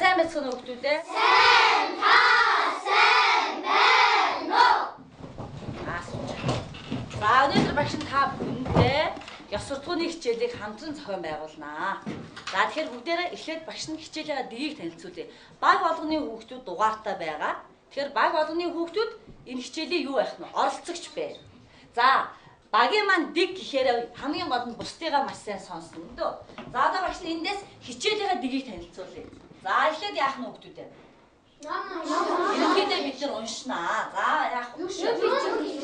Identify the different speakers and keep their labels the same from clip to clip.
Speaker 1: сайн байцгаана уу хүүхдүүдээ?
Speaker 2: Сайн байна уу?
Speaker 1: За өнөөдөр багш нь та бүхэндээ ёс суртахууны хичээлийг хамтран зохион байгуулнаа. За тэгэхээр бүгдээрээ эхлээд багш нь хичээлийн дэгийг танилцуулъя. Баг болгоны хүүхдүүд дугаартай байгаа. Тэгэхээр баг болгоны хүүхдүүд энэ хичээлийн юу байх нь оролцогч бай. За багийн маань дэг гэхээр хамгийн гол нь бусдыгаа маш сайн сонсно дөө. За одоо багш нь эндээс хичээлийн дэгийг танилцуулъя. За эхлээд яах нь хүүхдүүдээ? Ерөнхийдөө бид нар уншнаа. За яах вэ?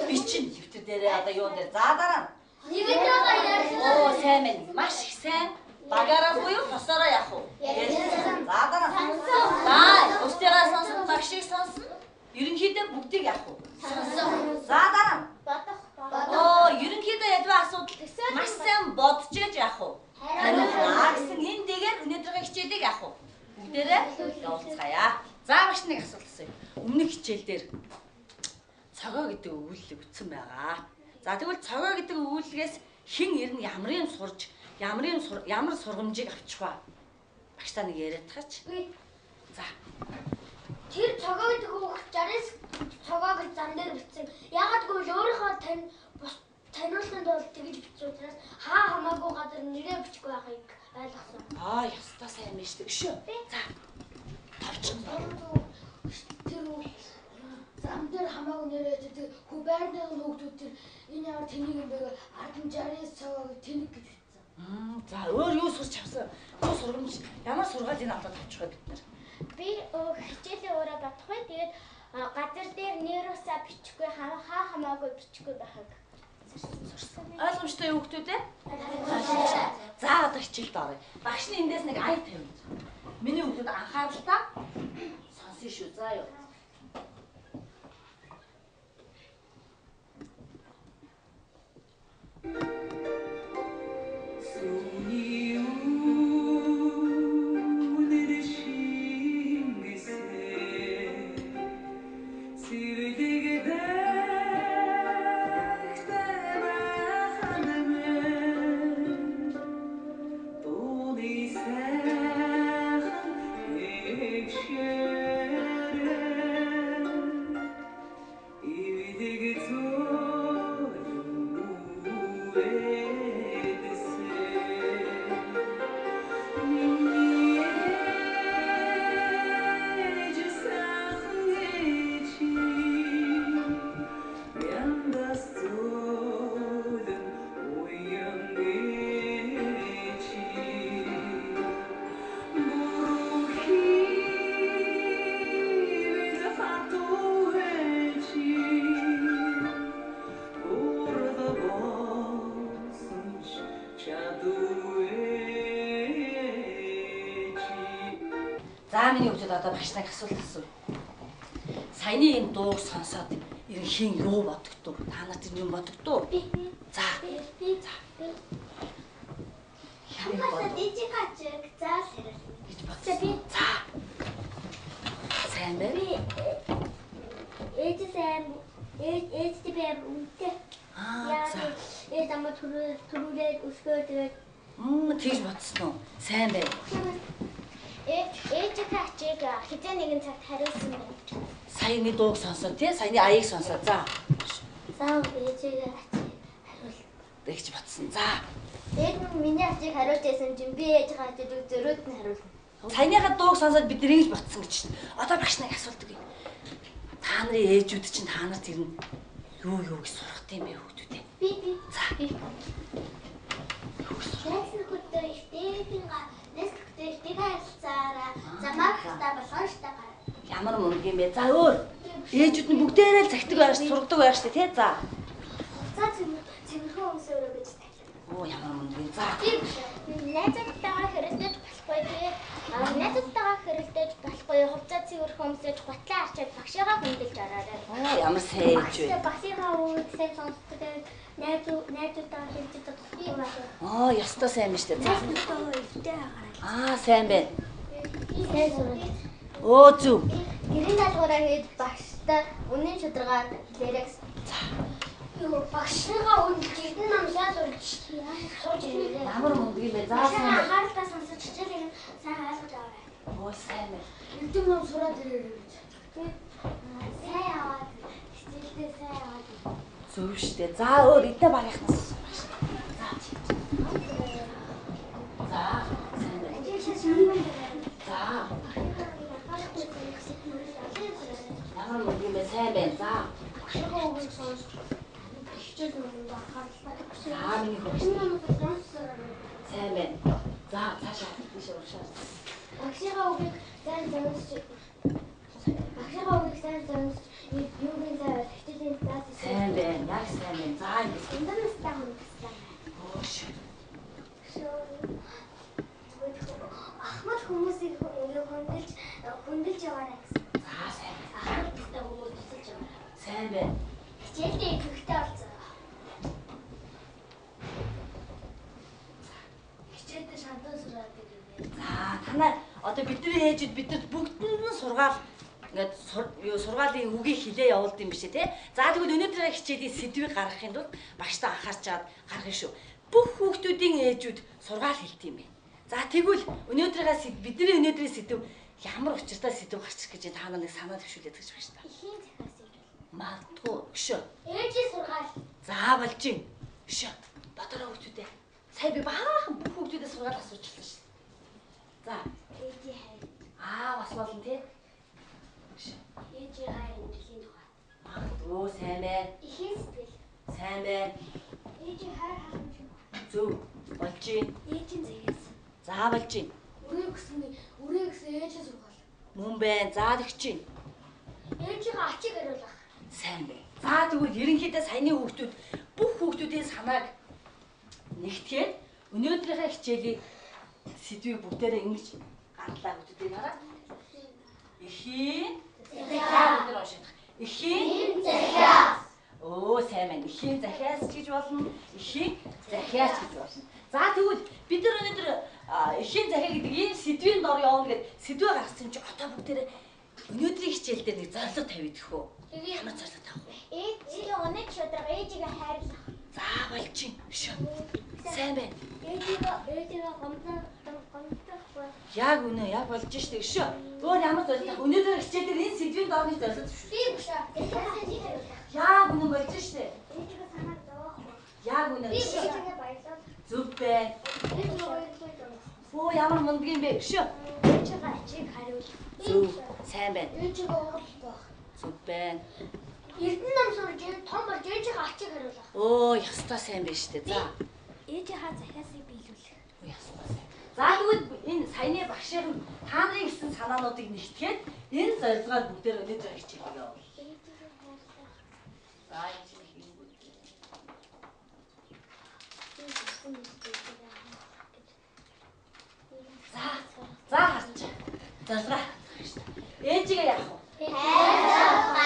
Speaker 1: Бичин дэвтэр дээрээ одоо юу дээр. За дараа нь. Оо сайн байна. Маш их сайн. Багаараа буюу тосороо яах вэ? За дараа нь. За бусдыгаа сонсон, багшийг сонсон. Ерөнхийдөө бүгдийг яах вэ? За дараа нь. Оо ерөнхийдөө ядуу асуудал маш сайн бодож яах вэ? Хариулнаа гэсэн энэ дэгээр өнөөдрийн хичээлийг яах вэ? Бүгдээрээ явуулцгаая. За багш нэг асуулт асууя. Өмнөх хичээл дээр цогоо гэдэг өгүүлэл өгсөн байгаа. За тэгвэл цогоо гэдэг өгүүллэгээс хэн ирнэ ямрын сурж ямар сургамжийг авчих вэ? Багш та нэг яриад таач. За.
Speaker 2: Тэр цогоо гэдэг өгүүлэл 60-с цогоо гэж зам дээр бичсэн. Ягаад гэвэл өөрийнхөө таниулахын тулд тэгж бичсэн учраас хаа хамаагүй газар нэрээ бичихгүй байхыг ойлгосон.
Speaker 1: Ястаа сайн байна шүү дээ. За. Тавчин.
Speaker 2: Тэр зам дээр хамаагүй нэрээ тэр байрны хүүхдүүд тэр энэ ямар тэнийг юм бэ? 60-с цогоо тэнийг гэж бичсэн.
Speaker 1: За өөр юу сурч авсан? Юу сургамж ямар сургаалыг аваад авчих вэ бид нар?
Speaker 2: Би хичээлийн өөрөө бодох бай. Тэгээд газар дээр нэрөөсөө бичихгүй хаа хамаагүй бичихгүй байхыг сурсан.
Speaker 1: Ойлгомжтой юу хүүхдүүдээ? За одоо хичээлд оръё. Багш нь эндээс нэг ая тавина. Миний хүүхдүүд анхааралтай сонсъё шүү. За юу. За миний хүүхдүүд одоо багш нарыг асуулт асууя. Саяны энэ дууг сонсоод ерөнхийн юу бодогдов? Та нарт энэ юм бодогдов? За.
Speaker 2: Хамаасаа дижикач заал хэрэг
Speaker 1: гэж бодсон. За. Сайн байна.
Speaker 2: Ээжтэй бэм үнтэй.
Speaker 1: За.
Speaker 2: Ээж амаа түрүүлээд өсгөө тэгээд
Speaker 1: тэгж бодсон уу? Сайн байна.
Speaker 2: Ээжтэйг хизээ нэгэн цагт хариулсан байна.
Speaker 1: Саяны дууг сонсоод тий саяны аяыг сонсоод за.
Speaker 2: Ээжээ хариул.
Speaker 1: Тэгж бодсон. За.
Speaker 2: Ээж нь миний ачийг хариулж байсан чинь би ээжээ хатад зөрөөд нь хариулна.
Speaker 1: Саяныхаа дууг сонсоод бид нэрийг бодсон гэж чинь. Одоо багш нарыг асуулт өгье. Та нарын ээжүүд чинь та нарт ирнэ. Юу гэж сурах юм бэ хүүхдүүдээ?
Speaker 2: Би.
Speaker 1: За. Ямар мөнгө юм бэ? За өөр. Ээжүүд нь бүгдээрээ л цагтдаг байгаа шүү, сургадаг байгаа шүү тий. За.
Speaker 2: За цэвэрхэн өмс өрөө гэж тайлбар.
Speaker 1: Оо ямар мөнгө юм. За.
Speaker 2: Найзтайгаа хэрэлдэж болохгүй тий. Найзтайгаа хэрэлдэж болохгүй. Хувцас цэвэрхэн өмсөж гутлаа арчаад багшаагаа хөндлөж ороорой.
Speaker 1: Оо ямар сайн ээж вэ?
Speaker 2: Багшаагаа үгсээ сонсдог. Найзтайгаа хэрэлдэж болохгүй юм аа.
Speaker 1: Оо ёстой сайн байна шүү дээ.
Speaker 2: Найзтайгаа өвдөө агараа.
Speaker 1: Сайн байна.
Speaker 2: Сайн сурах.
Speaker 1: Оо зүг.
Speaker 2: Гэрийн даалгавраа хийж багштай үнийн шударгаар хэлээрэй.
Speaker 1: За.
Speaker 2: Юу багшныгаа үнэлж ирдэн нам сайн сурч ирээ.
Speaker 1: Ямар мөнгө юм бэ? За сайн.
Speaker 2: Анхааралтай сонсож хичээлийг сайн ойлгож аваарай.
Speaker 1: Оо сайн байна.
Speaker 2: Эрдэм ном сураад ирээрэй гэж. Сайн аваад. Хичээлдээ сайн аваад.
Speaker 1: Зөв штэ. За өөр эдэ багийнхнаас. За. За. Сайн байна. За. Ямар юм бэ сайн байна. За.
Speaker 2: Багшгаа үгийг сонсч хичээл өмнө анхаарлаа.
Speaker 1: За миний хөөс. Сайн байна. За цаашаа тийш уршаа.
Speaker 2: Багшгаа үгийг сайн сонсч юугийн заа хичээлийн заас
Speaker 1: сайн байна. Яг сайн байна. За ингэ.
Speaker 2: эндээс таамагтай.
Speaker 1: Оош.
Speaker 2: Ахмад хүмүүсийг хөндлөж яваарай гэсэн.
Speaker 1: За сайн.
Speaker 2: Ахмад гэдэг хүмүүс тусалж яваарай.
Speaker 1: Сайн байна.
Speaker 2: Хичээлдээ ихтэй болсон. Хичээлдээ шантан сураад ирээ.
Speaker 1: За танай одоо бидний ээжүүд бидэд бүгдэнд нь сургаал ингээд сургаалын үгийг хэлээ явуулд юм биш үү те. За тэгвэл өнөөдрийн хичээлийн сэдвийг гаргахын тулд багштай анхаарч чаад гаргах шүү. Бүх хүүхдүүдийн ээжүүд сургаал хэлт юм байна. За тэгвэл бидний өнөөдрийн сэдв ямар учиртай сэдв гарчих гэж та нарыг санаа төвшүүлээд гэж байна шүү дээ.
Speaker 2: Ихийн захаас ирвэл.
Speaker 1: Магадгүй өшөө.
Speaker 2: Ээжийн сургаал.
Speaker 1: За болж юм. Өшөө. Дотороо хүүхдүүдээ. Сая би баахан бүх хүүхдүүдээ сургаал асуучихлаа шүү. За.
Speaker 2: Ээжийн хайр.
Speaker 1: Бас болно тий.
Speaker 2: Ээжийн хайр эндхийн тухай.
Speaker 1: Магадгүй сайн байна.
Speaker 2: Ихийн сэтгэл.
Speaker 1: Сайн байна.
Speaker 2: Ээжийн хайр халамж.
Speaker 1: Зөв болж юм.
Speaker 2: Ээжийн загас.
Speaker 1: За болж юм.
Speaker 2: Үрээ гэсэн ээжийн сургаал.
Speaker 1: Мөн байна. За тэгч юм.
Speaker 2: Ээжийн ачиг хариулах.
Speaker 1: Сайн байна. За тэгвэл ерөнхийдөө саяны хүүхдүүд бүх хүүхдүүдийн санааг нэгтгэхэд өнөөдрийнхээ хичээлийн сэдвийг бүгдээрээ ингэж гарлаа хүүхдүүдээ хараа. Ихийн захиас. Ихийн захиас. Оо сайн байна. Ихийн захиас гэж болно. Ихийн захиас гэж болно. За тэгвэл бид нар өнөөдөр ихийн захиа гэдэг ийм сэдвийн дор явна гэдэг сэдвээ гаргасан чи одоо бүгдээрээ өнөөдрийн хичээл дээр нэг зорилго тавьдаг хөө. Ямар зорилго тавих вэ?
Speaker 2: Ээжийн өнөг шударга ээжигээ хайрлах.
Speaker 1: За болж юм. Шүү. Сайн байна.
Speaker 2: Ээжигээ гомдох.
Speaker 1: Яг үнэ, яг болж штэ шүү. Өөр ямар зорилго тавих? Өнөөдөр хичээл дээр энэ сэдвийн доорны зорилго тавьчих.
Speaker 2: Би биш аа.
Speaker 1: Яг үнэ болж штэ.
Speaker 2: Ээжигээ санаад зовоох.
Speaker 1: Яг үнэ.
Speaker 2: Би ээжигээ баярлах.
Speaker 1: Зүг байна.
Speaker 2: Ээжигээ баярлах.
Speaker 1: Оо ямар мундаг юм бэ? Шүү.
Speaker 2: Ээжигээ ачиг хариулах.
Speaker 1: Зүг. Сайн байна.
Speaker 2: Ээжигээ уурлах.
Speaker 1: Зүг байна.
Speaker 2: Эрдэнэ ном сурж том болж ээжигээ ачиг хариулах.
Speaker 1: Оо, ястаа сайн байна штэ. За.
Speaker 2: Ээжийнхаа захиасыг биелүүлэх.
Speaker 1: Ястаа сайн. За тэгвэл энэ саяны багшийн та нарын гэсэн санаануудыг нэгтгэхэд энэ зорилгоор бүгдээр өнөөдөр хичээлээ явуул.
Speaker 2: Ээжигээ хайрлах.
Speaker 1: За энэ юм. За харч. Зорилгоо. Ээжигээ яах вэ?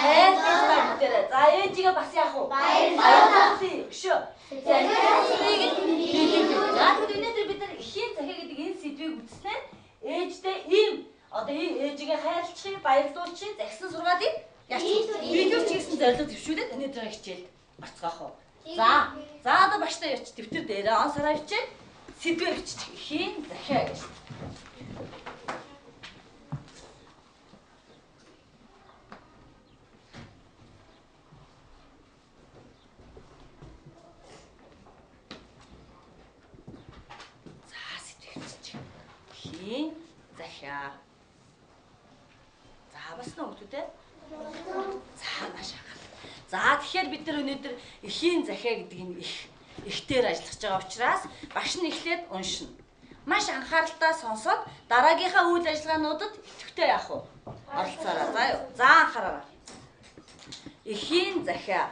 Speaker 1: Хайрлах бүгдээр. За ээжигээ бас яах вэ? Баярлах. Шүү. Захиасыг биелүүлэх. За тэгвэл өнөөдөр бид нар ихийн захиа гэдэг энэ сэдвийг үзснээр ээжтэй ийм одоо ээжигээ хайрлахыг, баярлуулахыг, захисан сургаалыг яачих вэ? Биелүүлчих гэсэн зорилго төвшүүлээд өнөөдрийн хичээлд орцгоох уу. За одоо багштай явж дэвтэр дээрээ он сараа бичээд сэдвээр бичих. Ихийн захиа гэж. Ихийн захиа. За бас нэг хүүхдүүдээ. За нааш хаа. За тэгэхээр бид нар өнөөдөр ихийн захиа гэдэг энэ ихтээр ажиллаж байгаа учраас багш нь эхлээд уншина. Маш анхааралтай сонсоод дараагийнхаа үйл ажиллагаануудад идэвхтэй яах вэ? Оролцоорой. За юу. За анхаараарай. Ихийн захиа.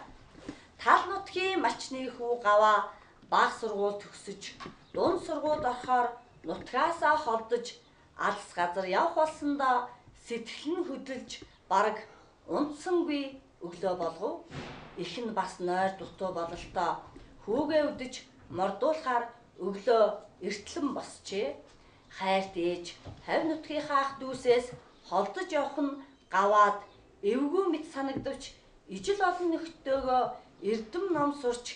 Speaker 1: Тал нутгийн малчны хүү гаваа бага сургууль төгсөж, дунд сургуульд орохоор нутгаасаа холдож алс газар явх болсондоо сэтгэл нь хөдөлж бараг унтсангүй өглөө болгов. Их нь бас нойр дутуу бололтоо хүүгээ өдөж мордуулахаар өглөө эртлэн босчээ. Хайрт ээж хавь нутгийнхаа ах дүүсээс холдож явах нь гаваад эвгүй мэт санагдавч ижил олон нөхдөөгөө эрдэм ном сурч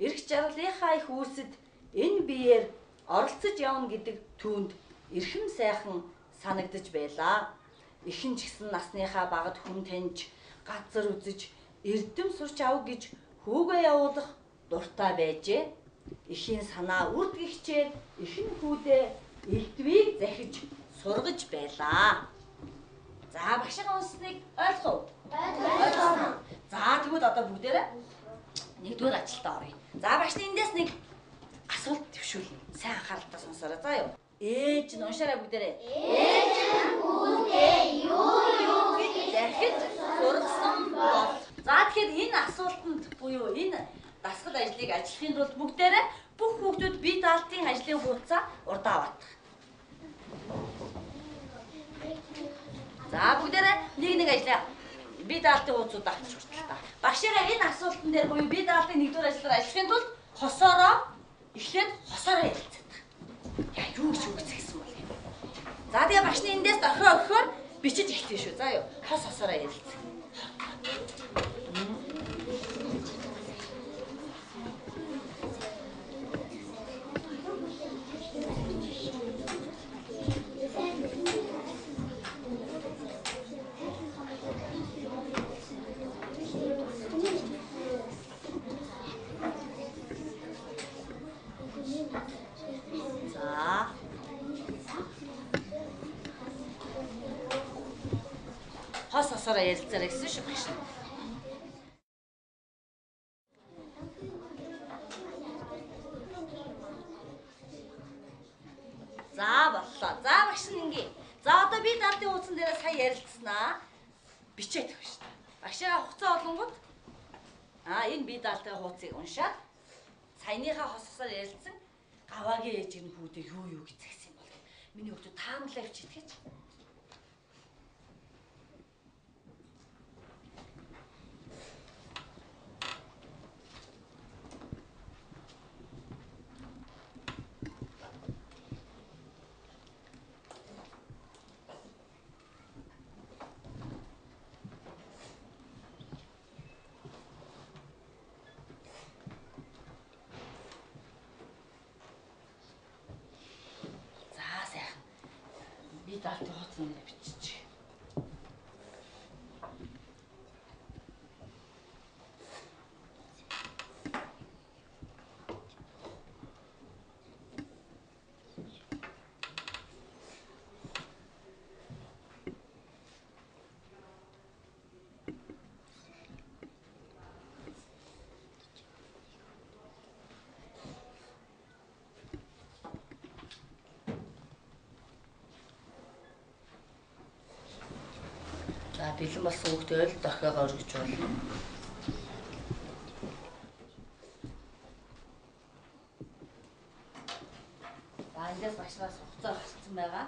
Speaker 1: эрх жаргалынхаа их үүсэд энэ биеэр оролцож явна гэдэг түүнд эрхэм сайхан санагдаж байлаа. Ихэн ч гэсэн насныхаа багад хүн таньж, газар үзэж, эрдэм сурч ав гэж хүүгээ явуулах дуртай байжээ. Ихийн санаа үрд гихчээр ихэн хүүдээ элдвийг захиж сургаж байлаа. За багшийн унсныг ойлгох уу? Ойлгосон. За тэгвэл одоо бүгдээрээ нэгдүгээр ажилдаа оръё. За багш эндээс нэг асуулт төвшүүлнэ. Сайн анхааралтай сонсоорой. За юу? Ээж нь уншаарай бүгдээрээ. Ээж нь хүүдээ юу гэж захиж сургасан бол. За тэгэхээр энэ асуултанд буюу энэ дасгал ажлыг ажиллахын тулд бүгдээрээ бүх хүүхдүүд бие даалтын ажлын хуудасаа урдаа авах. За бүгдээрээ нэг ажлаа бие даалтын хуудасууд авч хүртэл. Багшаараа энэ асуултан дээр буюу бие даалтын нэгдүгээр ажлаар ажиллахын тулд хосоороо эхлээд хосоороо ярилцдаг. Яа юу гэж гэсэн бол юм. За тэгээ багшны эндээс дохио өгөхөөр бичиж эхлэв шүү. За юу хосоороо ярилцдаг. Хосоороо ярилцаарай гэсэн шүү багш. За боллоо. За багш ингээ. За одоо би даалтын хуудсан дээр сая ярилцсанаа. Бичээд өгч шүү. Багшаа хугацаа олонгууд энэ би даалтын хуудсыг уншаад саяныхаа хососоор ярилцсан гаваагийн ээжийн хүүдээ юу гэж загсан юм бол. Миний хүүхдүүд таамаглаа авчитгэж. Даалтын хуудсан дээр бичиж. Бэлэн болсон хүүхдээ л дохиогоо өргөж болно. За эндээс багшраас хугацаа гарцсан байгаа.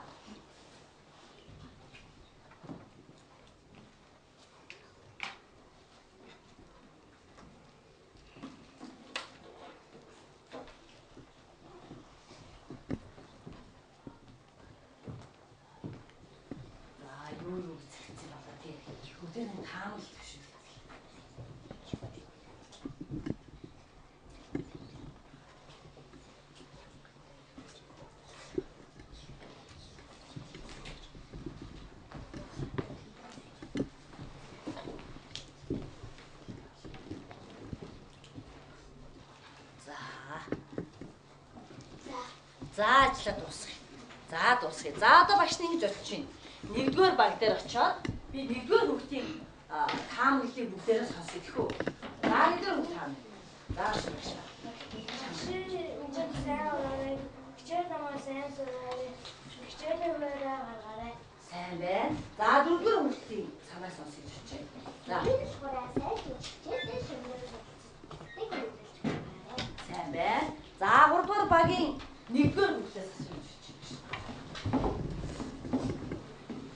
Speaker 1: За ажиллаа дуусгая. За дуусгая. За одоо багш нэг ингэж очиж байна. Нэгдүгээр баг дээр очиод би нэгдүгээр хүүхдийн таамаглалыг бүгдээрээ сонсъё гэх үү. За нэгдүгээр хүүхд таамаг. За багш. Хичээл намаа сайн сураарай. Хичээлээрээ гаргаарай. Сайн байна. За дөрөвдүгээр хүүхдийн санаа сонсъё гэж байна. За. Сайн байна. За гуравдугаар багийн нэгдүгээр хүүхдээс асууж байна.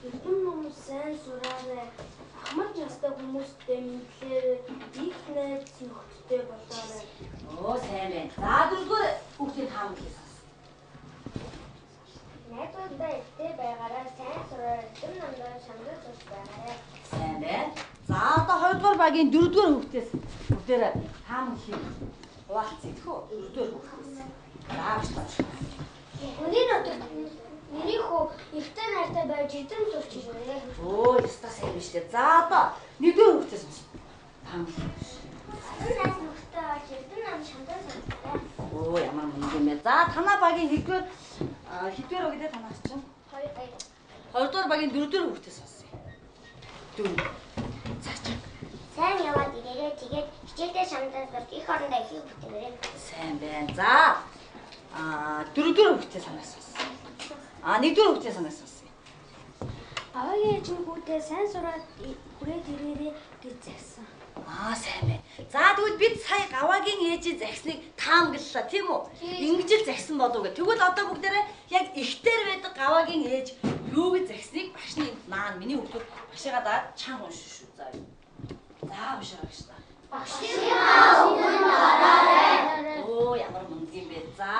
Speaker 2: Эрдэм ном сайн сураарай. Ахмад настай хүмүүстэй мэдлэр их найз нөхдөдтэй болоорой.
Speaker 1: Оо сайн байна. За дөрөвдүгээр хүүхдийн таамаглалыг сонс.
Speaker 2: Найзуудтай ихтэй байгаарай. Сайн сураарай. Эрдэм номдоо шамдаж ус байгаарай.
Speaker 1: Сайн байна. За одоо хоёрдугаар багийн дөрөвдүгээр хүүхдээс бүгдээрээ таамаглалыг хуваалцъя гэх үү? Дөрөвдүгээр хүүхдээс. За багш.
Speaker 2: Өнөөдөр миний хөө ихтэй найртай байж эзэн сурч ирээ.
Speaker 1: Оо, яста сайн биш дээ. За одоо нэгдүгээр хүүхдээ сонс. Тан.
Speaker 2: Нас нүхтэй байж эзэн нам шантаа сонсоо.
Speaker 1: Оо, ямар мундаг юм бэ. За танаа багийн хэдвэр үгдээ танаас чинь?
Speaker 2: 2.
Speaker 1: Хоёрдугаар багийн дөрөвдүгээр хүүхдээ сонсъё. Дөрөв. Цаач.
Speaker 2: Сайн яваад ирээрээ тэгээд хичээлдээ шантаа сурч их орондоо их бүтээрээ.
Speaker 1: Сайн байна. За. Дөрөвдүгээр хүүхдээ санаас сонсъё. Нэгдүгээр хүүхдээ санаас сонсъё.
Speaker 2: Аваагийн ээжийнхүүдээ сайн сураад хүрээд ирээрээ гэж загсан.
Speaker 1: Сайн байна. За тэгвэл бид сая гаваагийн ээжийн захисныг таамаглалаа тийм үү? Ингэж л захисан болов гэх. Тэгвэл одоо бүгдээрээ яг ихтер байдаг гаваагийн ээж юу гэж захисныг багшны маань миний хүүхдүүд багшигаа даад чанга уншиж шүү. За юу. За уншаа багш та.
Speaker 2: Багшийнхаа өгөн дараарай.
Speaker 1: Оо ямар мундаг юм бэ. За.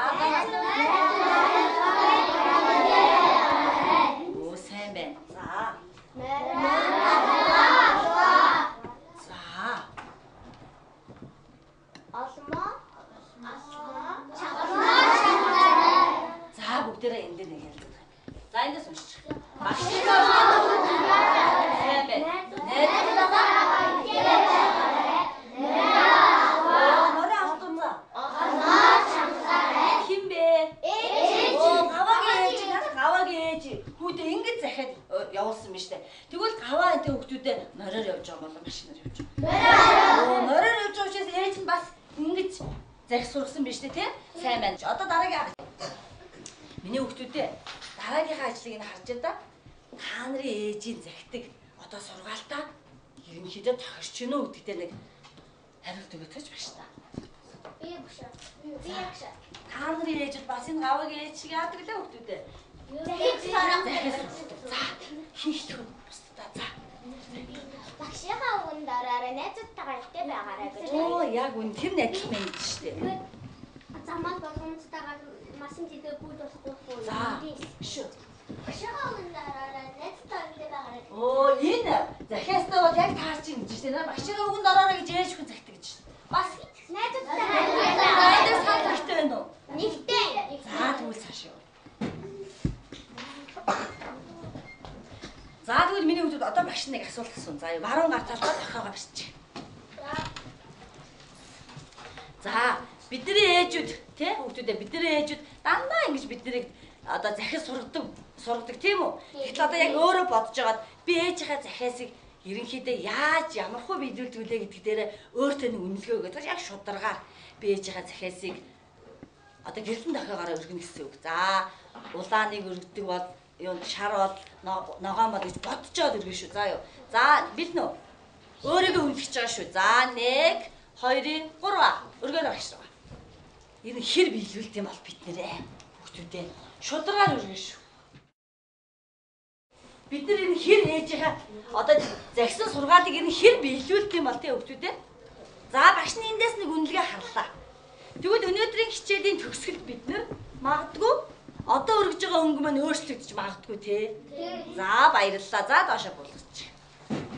Speaker 1: Оо сайн байна. За. За бүгдээрээ энэ дээр нэг хэлдэг. За эндээс уншиж. Багшийнхаа сайн байна. Явуулсан биз дээ. Тэгвэл гаваа энэ хүүхдүүдээ мороор явж байгаа болоо машинаар явж байгаа. Мороор явж байгаа учраас ээж нь бас ингэж захих сургасан биз дээ, тийм? Сайн байна. Одоо дараагийн миний хүүхдүүдээ дараагийнхаа ажлыг нь харж байгаа. Та нарын ээжийн захидаг одоо сургаалтаа ерөнхийдөө тохирч гинөө гэдэгтээ нэг хариулт өгөөч багш та.
Speaker 2: Би багш.
Speaker 1: Та нарын ээжид бас энэ гаваагийн ээж шиг яадаг лээ хүүхдүүдээ. За хийх бусдаа за.
Speaker 2: Багшийнхаа өгөн дараарай найзуудтайгаа ихтэй байгаарай гэж.
Speaker 1: Оо яг үн тэр найзлах юм шүү дээ.
Speaker 2: Замаа болгоомжтойгоо машин зэдээ бүгд болохгүй.
Speaker 1: За. Шүү.
Speaker 2: Багшийнхаа өгөн дараарай найзуудтайгаа ихтэй байгаарай.
Speaker 1: Оо энэ захиастай бол яг таарч юм гэж тийм ээ. Багшийнхаа өгөн дараарай гэж ээж хүн захидаг гэж. Бас
Speaker 2: найзуудтайгаа
Speaker 1: найдас хатагтай байна уу?
Speaker 2: нэгтэй.
Speaker 1: За тэгвэл цааш юу. За тэгвэл миний хүүхдүүд одоо багш нэг асуулт асуусан. За юу баруун гар талдаа тохиогоо бичиж. За бидний ээжүүд тий хүүхдүүдээ бидний ээжүүд дандаа ингэж биднийг одоо захис сургадаг тийм үү? Гэтэл одоо яг өөрөө бодож байгаад би ээжийнхээ захиасыг ерөнхийдөө яаж ямар хөө биелүүлдэг вэ гэдг дээрээ өөртөө нэг үнэлгээ өгöd. Яг шударгаар би ээжийнхээ захиасыг одоо гэртэн тохиогоороо өргөнө гэсэн үг. За улааныг өргөдөг бол юунд шар бол ногоон бол гэж бодож байгаа дэргүй шүү. За юу. За бэлнэ үү? Өөрийгөө үнэлж байгаа шүү. За 1 2 3 өргөөр багш. Энэ хэр биелүүлт юм бол бид нэрээ хүүхдүүдээ шударгаар өргөн шүү. Бид нар энэ хэр ээжийнхээ одоо захисан сургаалыг энэ хэр биелүүлт юм бол тэ хүүхдүүдээ. За багшны эндээс нэг үнэлгээ харлаа. Тэгвэл өнөөдрийн хичээлийн төгсгөлд бид нар магадгүй одоо өргөж байгаа өнгө маань өөрчлөгдөж магадгүй тий. За баярлалаа. За доошоо булгач.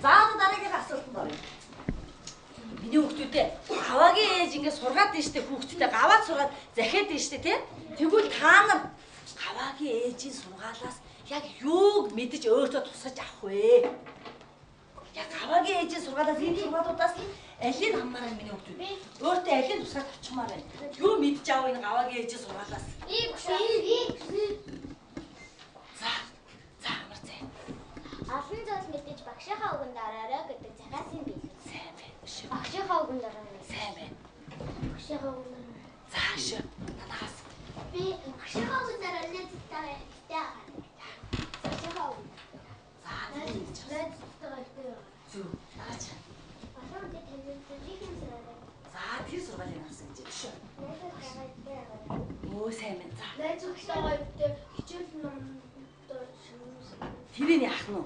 Speaker 1: За одоо дараагийн асуултанд оръё. Миний хүүхдүүдээ гаваагийн ээж ингээд сургаад дээ штэ хүүхдтэй гаваад сургаад захиад дээ штэ тий. Тэгвэл та нар гаваагийн ээжийн сургаалаас яг юуг мэдэж өөртөө тусгаж авах вэ? Яг гаваагийн ээжийн сургаалаас энэ сургаалуудаас алийг хамаараа миний хүүхдүүд өөртөө алийг тусгаж авчихмаар байна. Юу мэдж авах энэ гаваагийн ээжийн сургаалаас? За амар зэ.
Speaker 2: Олон зүйлс мэдээж багшийнхаа өгөн дараарай гэдэг захиас юм бий.
Speaker 1: Сайн байна шүү.
Speaker 2: Багшийнхаа өгөн дараарай.
Speaker 1: Сайн байна.
Speaker 2: Багшийнхаа өгөн дараарай.
Speaker 1: За шүү. Танаас.
Speaker 2: Би багшийнхаа өгөн дараарай найзтайгаа ихтэй байгаа. Багшийнхаа өгөн.
Speaker 1: За найзтайгаа
Speaker 2: ихтэй.
Speaker 1: Зүг. Наач.
Speaker 2: Олон дээр тэмдэглэлийн зэрэг.
Speaker 1: За тэр сургаалыг авсан гэж шүү.
Speaker 2: Найзтайгаа ихтэй байгаа.
Speaker 1: Оо сайн байна. За.
Speaker 2: Найзтайгаа ихтэй хичээл ном
Speaker 1: тэрийг яах нь вэ?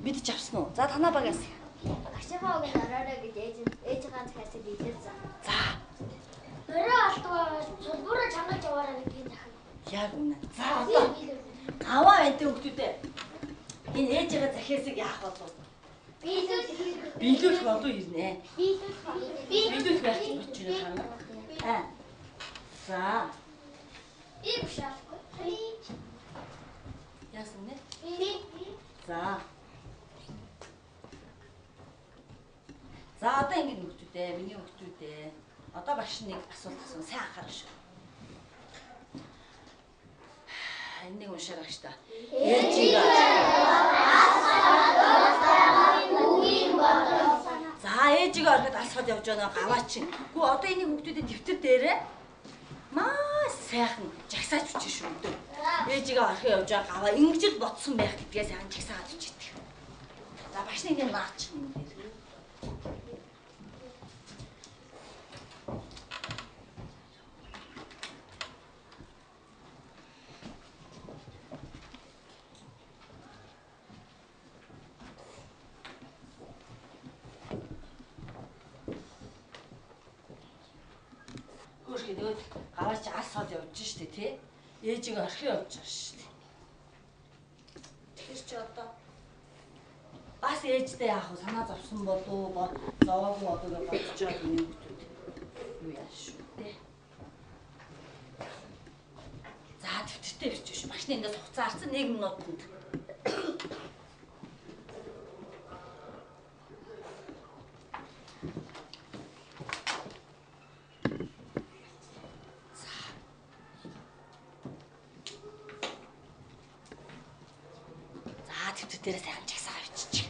Speaker 1: Мэдж авсан уу? За танаа багаас.
Speaker 2: Багшийнхаа өгөн дараарай гэж ээжийнхаа захиасыг биелүүлсэн.
Speaker 1: За.
Speaker 2: Орой алдгаа цулбараа чангаж яваарай гэдгийг захин.
Speaker 1: Яг үнэ. За одоо гаваа энтэй хүүхдүүдээ энэ ээжийнхээ захиасыг яах болов? Биелүүлэх болов ирнэ. Биелүүлэх байх гэж бодож байна. За.
Speaker 2: Би бушаахгүй.
Speaker 1: За. За одоо ингэ нөхдөдөө миний нөхдөдөө. Одоо багш нэг асуулт асуусан сайн анхаарах шүү. Энийг уншаарай гэж та. Ээжийг За ээжийг ороход алсгаад явж байгаа гаваа чинь. Гүү одоо энийг хүүхдүүдэд дэвтэр дээрээ маш сайхан жагсааж үчиж шүү дээ. Ээжийг ороход явж байгаа гаваа ингэж л ботсон байх гэдгээ сайхан жагсаад үчидэг. За багш нэг юм наач юм дээр. Өөрөөр гаваач алсаад явж штэ тий. Ээжийг орхиж явж байгаа штэ. Тэгэхээр чи одоо бас ээжтэй яах вэ? Санаа зовсон болов зовоогүй болов гэж бодож байгаа юм хүмүүс. Юу яаш шүү дээ. За төвтөртэй бичиж шүү. Багшны эндээс хугацаа харсан 1 минутанд. Дээрээ сайхан чагсаа авчиж.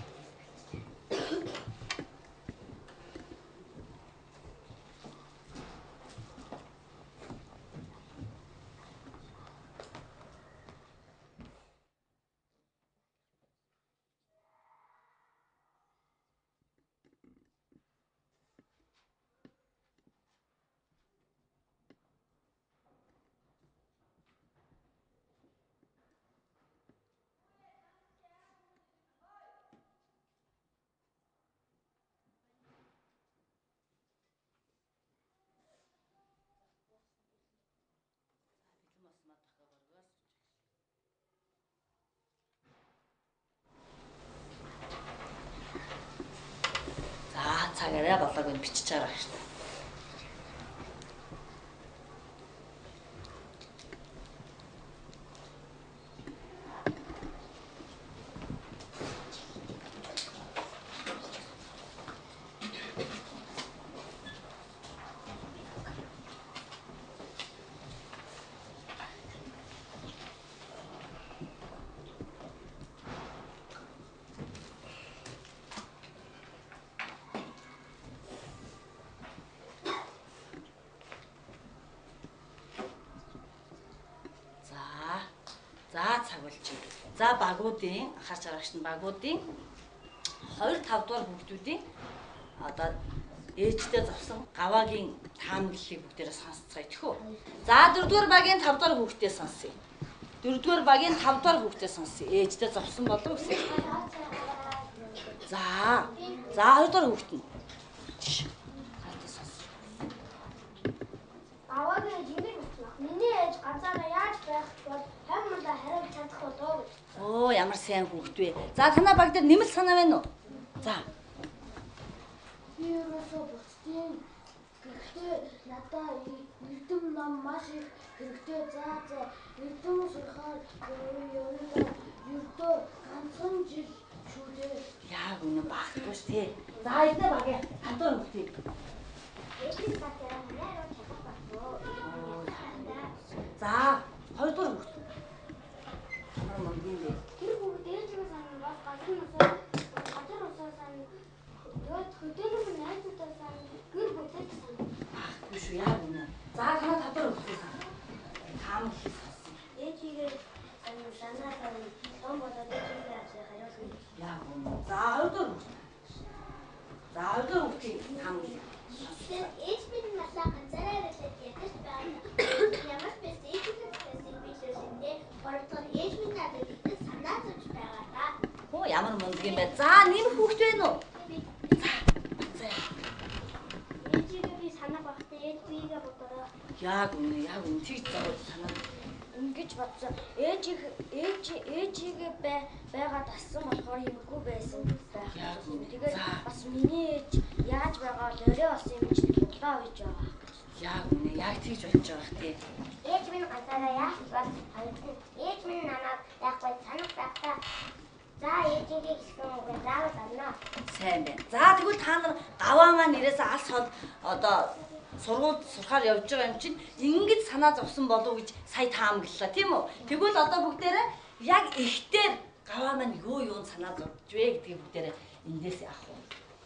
Speaker 1: Цагаараа болоог нь бичиж байгаа шүү дээ. За цагуулчих. За багуудын анхаарч байгаагч нь багуудын 2-5 дугаар хүүхдүүдийн одоо ээжтэй зовсон гаваагийн таамаглалыг бүгдээрээ сонсцгаая тэхүү. За 4 дугаар багийн 5 дугаар хүүхдээ сонсъё. 4 дугаар багийн 5 дугаар хүүхдээ сонсъё. Ээжтэй зовсон болов уу гэсэн. За 2 дугаар хүүхд нь.
Speaker 2: Гаваагийн жимээр бодлоо. Миний ээж ганцаараа яаж байх бол хаммалаа хариулж чадах болов гэж.
Speaker 1: Оо ямар сайн хүүхд вэ. За танаа баг дээр нэмэлт санаа байна уу? За.
Speaker 2: Ерөөсөө бусдын гэхдээ надаа эрдэм ном маш их хэрэгтэй. За эрдэм сурахаар ердөө ганцхан жил шүү дээ.
Speaker 1: Яг үнэ багтгүй шүү дээ. За эдгээр багийн 5 дугаар хүүхдийг.
Speaker 2: Ээжийн сатараа яаруу чадах болов.
Speaker 1: За 2 дугаар хүүхд. Ямар мөнгөн бэ?
Speaker 2: Тэр хүүхд ээжээ санаа бас газар усаа санаа хөдөөлөг найзуудаа санаа гэр бүлээ санаа.
Speaker 1: Багтгүй шүү яг үнэ. За танаа 5 дугаар хүүхдийг санаа. Таам их сонсон.
Speaker 2: Ээжигээ санаа том болоод ээжигээ хариулна.
Speaker 1: Яг үнэ. За 2 дугаар хүүхд. За 2 дугаар хүүхдийг таам их.
Speaker 2: Ээж минь малаа ганцаараа ирээд ядаж байна. Ямар ч байсан ээжигээ бичлээ. Бордоор ээж минь надад санаа зовж байгаа да.
Speaker 1: Оо ямар мөнгө юм бэ? За нэмэх хүүхд байна уу? За.
Speaker 2: Ээжигээ би санаа багтаа ээж биегээ бодороо.
Speaker 1: Яг үнэ тэгж зовоод санаа.
Speaker 2: Ингэж бодсон. Ээжигээ байгаад ассан болохоор юмгүй байсан байх. Тэгээд бас миний ээж яаж байгаа л өрөө болсон юм чинь бодлоо гэж байгаа.
Speaker 1: Яг үнэ тэгж болж байгаа хэ.
Speaker 2: Ээж минь ганцаараа яаж бол ээж минь намайг яг бай санах байхдаа За ээжигээ гисэн үг заавал онно.
Speaker 1: Сайн байна. За тэгвэл та нар гаваа маань ирээс алс хол одоо сургуульд сурахаар явж байгаа юм чинь ингэж санаа зовсон болов гэж сая таамаглалаа тийм үү? Тэгвэл одоо бүгдээрээ яг ихтер гаваа маань юун санаа зовж вэ гэдгийг бүгдээрээ эндээс авах уу?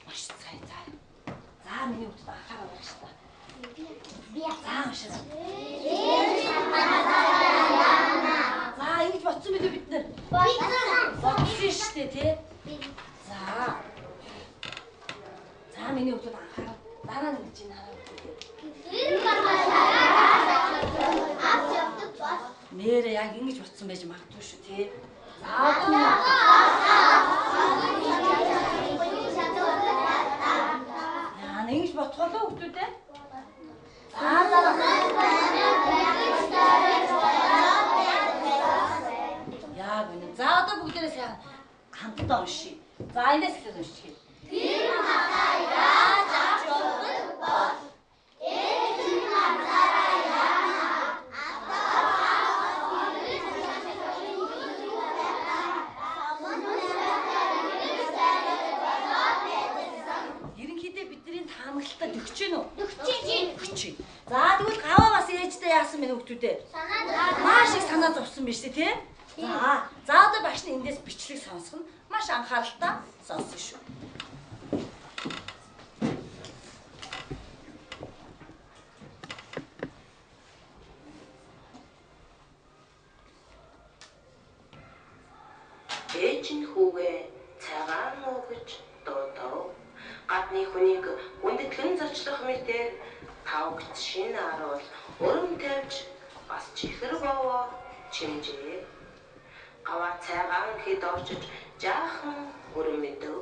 Speaker 1: Маш сайн заа. За миний хүүхдэд анхаарал багш та.
Speaker 2: Би
Speaker 1: За уншаа. За ингэж бодсон бид бид нар. Бодсон шүү дээ тий. За. За миний хүүхдэд анхаарал дараа нь гэж хараа. Нэрээ яг ингэж бодсон байж магадгүй шүү тий. Яа ингэж бодхолоо хүүхдүүдээ. Яг үнэн. За одоо бүгдээрээ сайн хамтдаа уншия. За эндээс эхлээд уншчихъя. Тэр махаа яаж авч явах бол ээж махаараа яана. Ерөнхийдөө бидний таамаглалтад өгч гин үү? Өгч. За тэгвэл гаваа бас ээжтэй яасан мэн хүүхдүүдээ? Маш их санаа зовсон биз дээ тий? За одоо багш нь эндээс бичлэг сонсгоно. Маш анхааралтай сонсно шүү.
Speaker 3: Ээж нь хүүгээ цагаан уу гэж дуудав. Гадны хүнийг үндэтлэн зочлох мэтээр тавгт шин аруул өрөм тавьж бас чихэр бовоо чимжээ. Гаваа цагаан хэд орчиж жаахан өрөм мэдэв.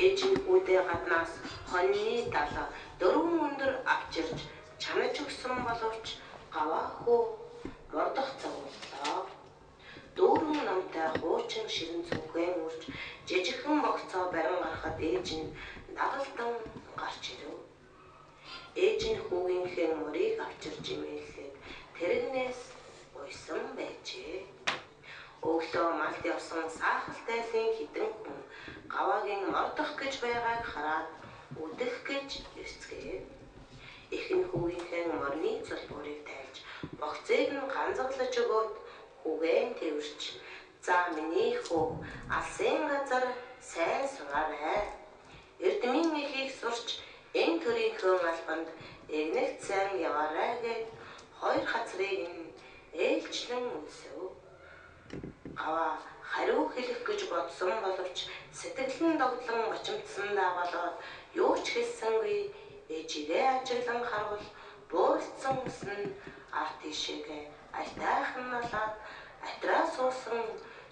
Speaker 3: Ээж нь хүүдээ гаднаас хоньны далаа дөрвөн өндөр авчирч чанаж өгсөн боловч гаваа хүү мордох цагууллаа. Дүүрэн намтай хуучин ширэн цүнхэн үрж жижигхэн богцоо барин гарахад ээж нь дагалдан гарч ирэв. Ээж нь хүүгийнхээ мөрийг авчирч имээлээд тэрэгнээс уйсан байжээ. Өглөө малд явсан саахалтайлын хідэн хүн гаваагийн мордох гэж байгааг хараад үдэх гэж эсцгээв. Эхэн хүүгийнхээ морны цулбуурыг тайлж богцыг нь ганцаглаж өгөөд хүүгэн тэрч за миний хүү алсын газар сайн сураарай. Эрдмийн эхийг сурч энэ төрийнхөө албанд эгнэгт сайн яваарай гэд хоёр хацрыг нь ээлжлэн үнсэв. Гаваа хариу хэлэх гэж бодсон боловч сэтгэл нь догдлон очимдсандаа болоод юу ч хэлсэнгүй ээжигээ ажиглан харвал буурсан ус нь арт ишээгээ айтайхан налаад атраа суусан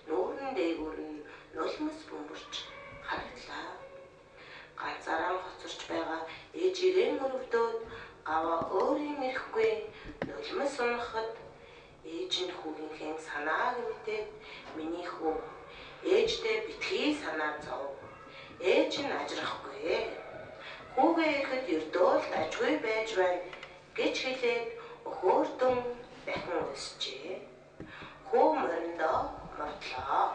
Speaker 3: нүүрэн дээгүүр нь нулимс бөмбөрч харагдлаа. Ганцаараа хоцорч байгаа ээжигээ мөрөвдөөд гаваа өөрийн ирэхгүй нулимс унахад ээж нь хүүгийнхээ санааг мэдээд миний хүү ээждээ битгий санаа зов. Ээж нь ажрахгүй. Хүүгээ ихэд ердөөл ажгүй байж байна гэж хэлээд өхөөрдөн дахин өсчээ. Хүү мориндоо мордлоо.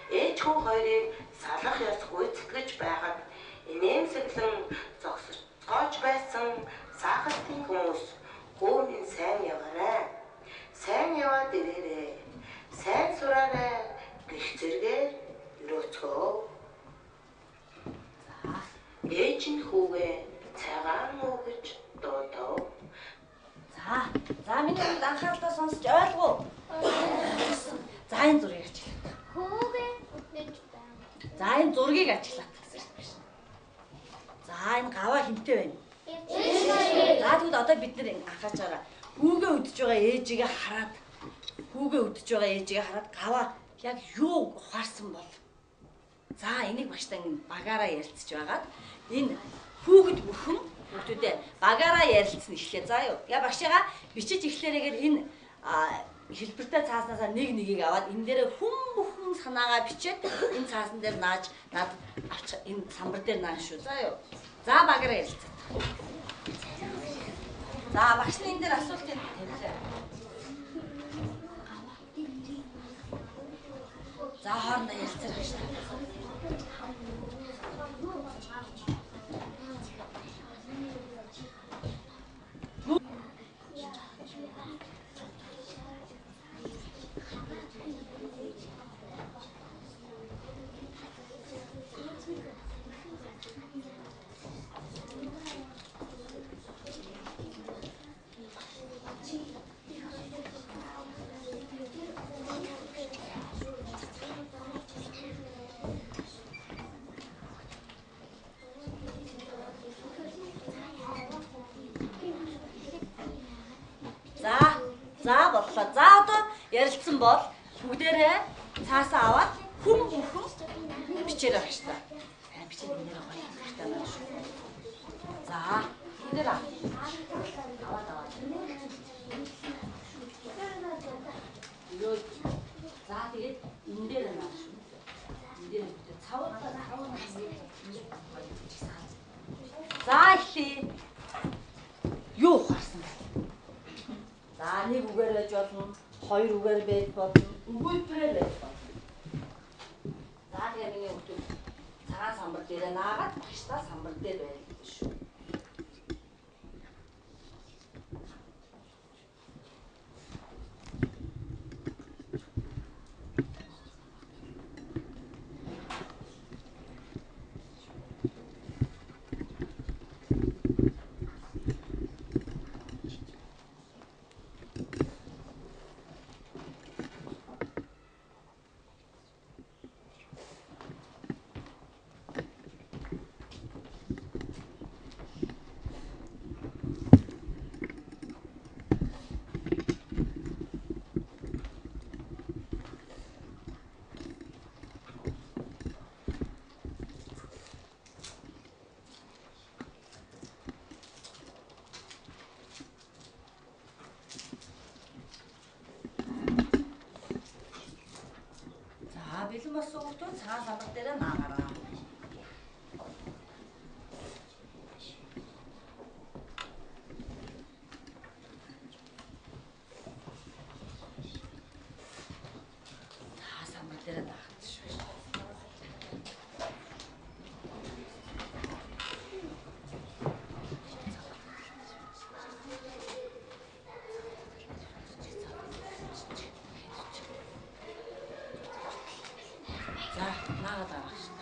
Speaker 3: Ээж хүү хоёрыг салах ёс гүйцэтгэж байхад инээмсэглэн зогсоож байсан саахалтын хүмүүс хүү минь сайн яваарай. Сайн яваад ирээрээ. Сайн сураарай гэх зэргээр өрөөцгөө. Ээж нь хүүгээ цагаан уу гэж дуудав.
Speaker 1: За миний хувьд анхааралтай сонсож ойлгов. За энэ зургийг ажиглаа.
Speaker 2: Хүүгээ үтнэж байна.
Speaker 1: За энэ зургийг ажиглаа гэсэн юм байна. За энэ гаваа хинтээ байна. За тэгвэл одоо бид нэр анхаарч байгаа. Хүүгээ үдж байгаа ээжигээ хараад гаваа яг юу ухаарсан бол. За энийг багштай багаараа ярилцж байгаад энэ хүүхэд бүхэн хүүхдүүдээ багаараа ярилцсан эхлэе. За юу. Я багшигаа бичиж эхлээрээгээр энэ хэлбэртэй цааснасаа нэгийг аваад энэ дээр бүхэн санаагаа бичээд энэ цаасан дээр нааж над авчих энэ самбар дээр нааш шүү. За юу. За багаараа ярилцсан. За багшны энэ дээр асуулт тавилаа. За хоорондоо ярилцаж байгаа шүү дээ. За боллоо. За одоо ярилцсан бол бүгдээрээ цаасаа аваад хүм бүхэн бичээрэй гэж та. Сайн бичээд нэрээ гоё хэрэгтэй байна шүү. За энэ аваад. Йоо. За тэгээд энэ дээр байна шүү. Энэ дээр бүтээ цаваа. За ихлий. Юу харсан бэ? За нэг үгээр байж болно, хоёр үгээр байж болно, өгүүлбэрээр байж болно. За тэгээ миний өгдөг цагаан самбар дээрээ наагаад багштай самбар дээр байх шүү. Бэлэн болсон хүмүүс цагаан самбар дээр наагаараа. Самбар дээр наагаад шүү. За, наагаад байгаа шүү.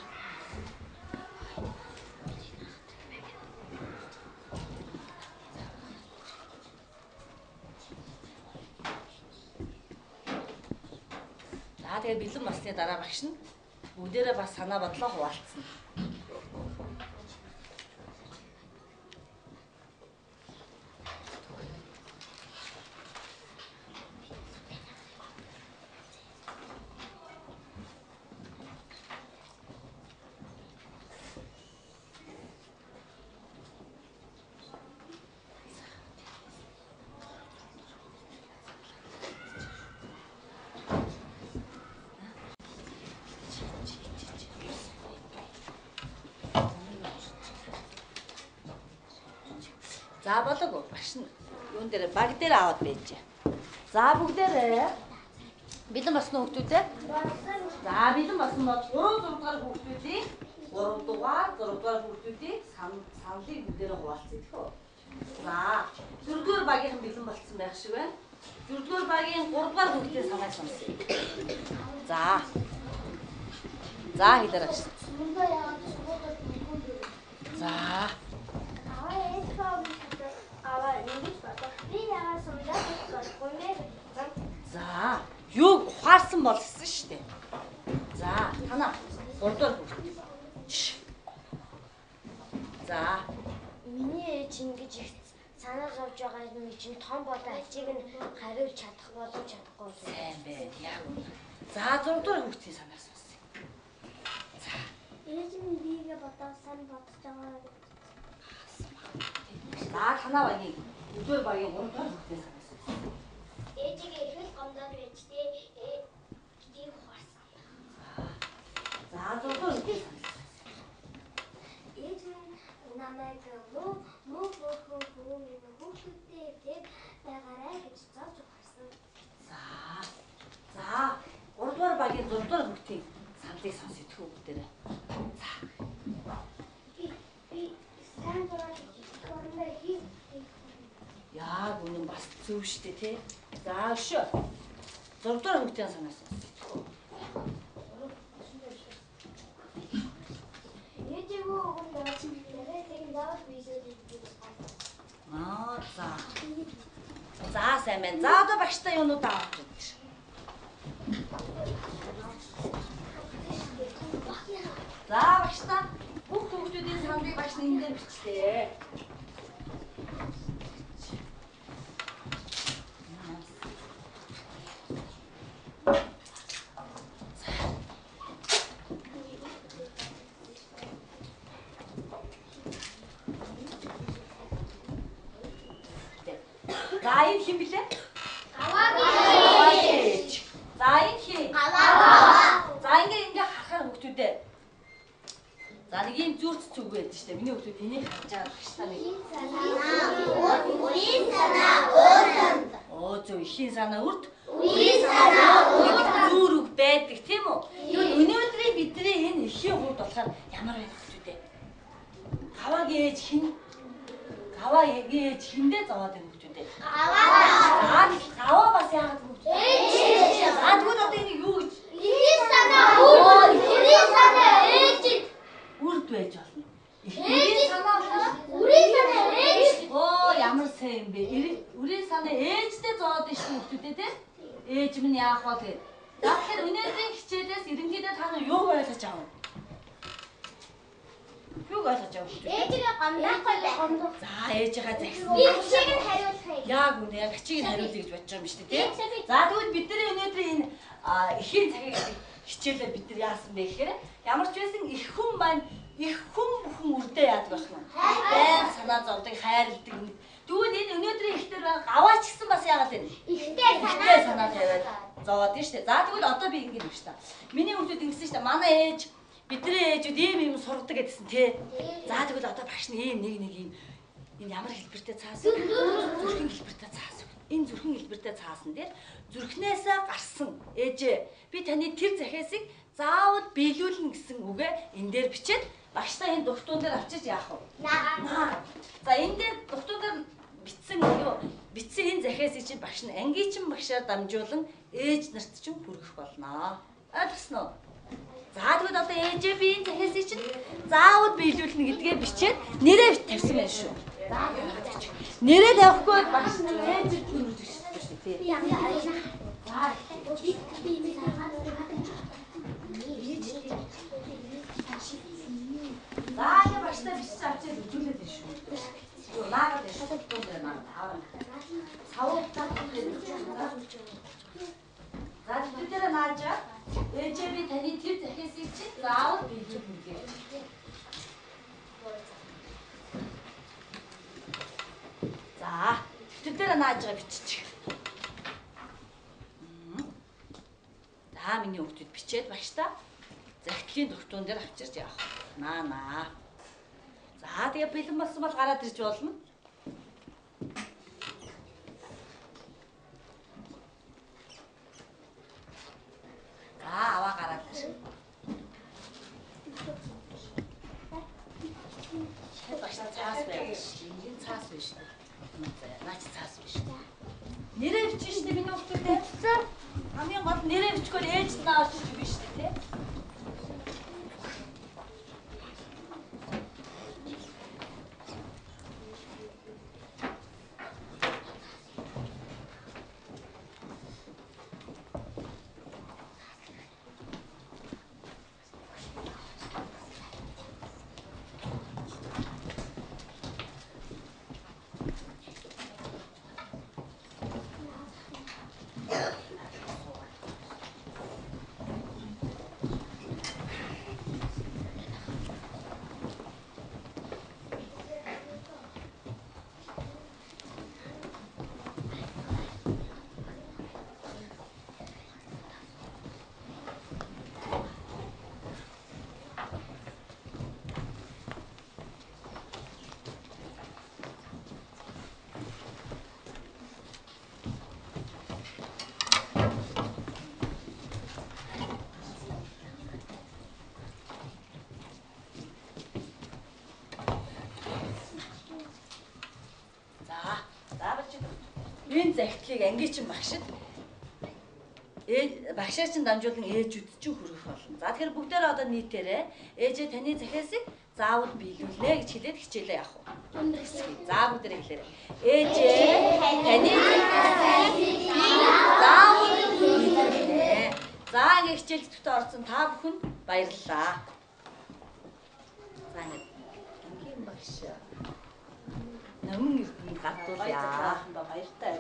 Speaker 1: За тэгээ бэлэн болсны дараа багш нь бүгдээрээ бас санаа бодлоо хуваалцсан. За болоогүй багш нь юун дээр баг дээр аваад байж. За бүгдээрээ бэлэн болсон хүүхдүүдээ. За бэлэн болсон бол 3 дугаар хүүхдүүдийн 3 дугаар хүүхдүүдийн саналыг бүгдээрээ хуваалцъя гэхөө. За 4-р багийнхан бэлэн болсон байх шиг байна. 4-р багийн 3-р хүүхдийн санааг сонсъё. За хэлээрэй. За За, юу ухаарсан болсон шүү дээ. За, танаа 3-р хүүхд. За,
Speaker 2: миний ээж ингэж их санаа зовж байгаа юм чинь том болоо ачиг нь хариулж чадах болов чадахгүй.
Speaker 1: Сайн байна. Яг үнэ. За, 6-р хүүхдийн санаа сонсъё. За.
Speaker 2: Ээж минь биегээ бодсон бодож байгаа.
Speaker 1: За, танаа багийн 4-р багийн 3-р хүүхдийн санаа сонсъё.
Speaker 2: Ээжигээ их л гомдоод байж тээ. Гэдгийг ухаарсан.
Speaker 1: За, 6-р хүүхдийн санаа.
Speaker 2: Ээж минь намайг муу хүүхдүүдтэй тэр байгаарай гэж зааж ухаарсан.
Speaker 1: За, 3-р багийн 6-р хүүхдийн Яг үнэн бас зөв штэ тий. За өшөө. 6 дугаар хүүхдийн санаас.
Speaker 2: Ээжээгөө өгөн дээрээ тэгээд даваад бийсээ дийдэг.
Speaker 1: За. За сайн байна. За одоо багштай юунууд авах гэж. За багштай бүх хүүхдүүдийн саналыг багш энэ дээр бичлээ. За энэ хин блэ? Аваагийн. За энэ хин? Аваа. За ингээ харахаар хүүхдүүдээ. За нэг юм зүрц зүг байдаг шүү дээ. Миний хүүхдүүд энийг харж байгаа багштай нэг. Үрийн санаа өөрөнд. Оо зөв ихийн санаа үрд. Үрийн санаа өөрөнд зүр үг байдаг тийм үү? Тэгвэл өнөөдрийн бидний энэ ихийн хурд болохоор ямар байх хүүхдүүдээ? Аваагийн ээж хин? Аваагийн ээж хиндээ зовоод байна хүүхдүүдээ. Аваа бас яагаад бүгд? Тэгвэл одоо энийг юу гэж? Ихийн санаа өөр. Ихийн санаа ээж. Үрд байж болно. Ихийн санаа үрийн санаа ээж. Оо ямар сайн юм бэ? Үрийн санаа ээжтэй зовоод байна шүү хүүхдүүдээ тий? Ээж минь яах вэ гэд. За тэгэхээр өнөөдрийн хичээлээс ерөнхийдөө та нар юу ойлгож авав? Юу ойлгож авав?
Speaker 2: Ээжигээ гомдохгүй байх.
Speaker 1: За ээжийнхаа загсан.
Speaker 2: Би ачиг нь хариулахыг.
Speaker 1: Яг үнэ яг ачиг нь хариулъя гэж бодож байгаа юм шүү дээ тий. За тэгвэл бидний өнөөдрийн энэ эхийн цагийг хичээлээ бид нар яасан бэ гэхээр ямар ч байсан их хүн маань их хүн бүхэн үрдээ яадаг байх юм. Баян санаа зовдөг, хайрладаг. Тэгвэл энэ өнөөдрийн ихтер гаваач гэсэн бас яагаад вэ? Ихтэй санаа тавиад зовоод тийм шүү дээ. За тэгвэл одоо би ингэ юм шүү дээ. Миний хүүхдүүд ингэсэн шүү дээ. Манай ээж бидний ээжүүд ийм сургадаг гэдсэн тий. За тэгвэл одоо багш нь ийм нэг ийм энэ ямар хэлбэртэй цаас вэ? Зүрхэн хэлбэртэй цаас вэ? Энэ зүрхэн хэлбэртэй цаасан дээр зүрхнээсээ гарсан ээжээ би таны тэр захиасыг заавал биелүүлнэ гэсэн үгээ энэ дээр бичээд багштай энэ дугтуун дээр авчиж яах вэ? За энэ дээр дугтуун дээр бичсэн энэ захиасыг чинь багш нь ангийнчин багшаар дамжуулан ээж нарт чинь хүргэх болно. Ойлгосноо? За тэгвэл одоо ээжээ би энэ захиасыг чинь заавал биелүүлнэ гэдгээ бичээд нэрээ тавьсан байх шүү. Нэрээ тавихгүй багш нь ээж төрүүлж өгсөн шүү дээ. Би ямар арина. За я багштай бичиж авчиж үзүүлээд байна шүү. Юу наагаад байна шүү. Төгтөөр наагаад. Савуудаа за тэдгээр наажаа ээжээ би таны тэр захиасыг чинь заавал биелүүлнэ гэж. За тэдгээр наажгаа бичиж. За миний хүүхдүүд бичээд багштай захидлын дугтуун дээр авчирч явах. Наа. За тэгээ бэлэн болсон бол гараад ирж болно. Аваа гараад ир. Багштай цаас байх. Энд цаас биш үү? Наач цаас биш. Нэрээ бичих шүү дээ миний хүүхдүүдээ. Хамгийн гол нэрээ бичгээр ээж нааш биш шүү дээ тий. Энэ захидлыг ангичин багшид багшаа чинь дамжуулан ээжүүд чинь хүргэх болно. За тэгэхээр бүгдээрээ одоо нийтээрээ ээжээ таны захиасыг заавал биелүүлнэ гэж хэлээд хичээлээ явах уу? За бүгдээрээ хэлээрэй. Ээжээ таны захиасыг заавал биелүүлнэ. За ингээ хичээл зүтэ орсон та бүхэнд баярлалаа. За ингээ ангийн багш намын эрдэнд гардуулъя. Баяртай.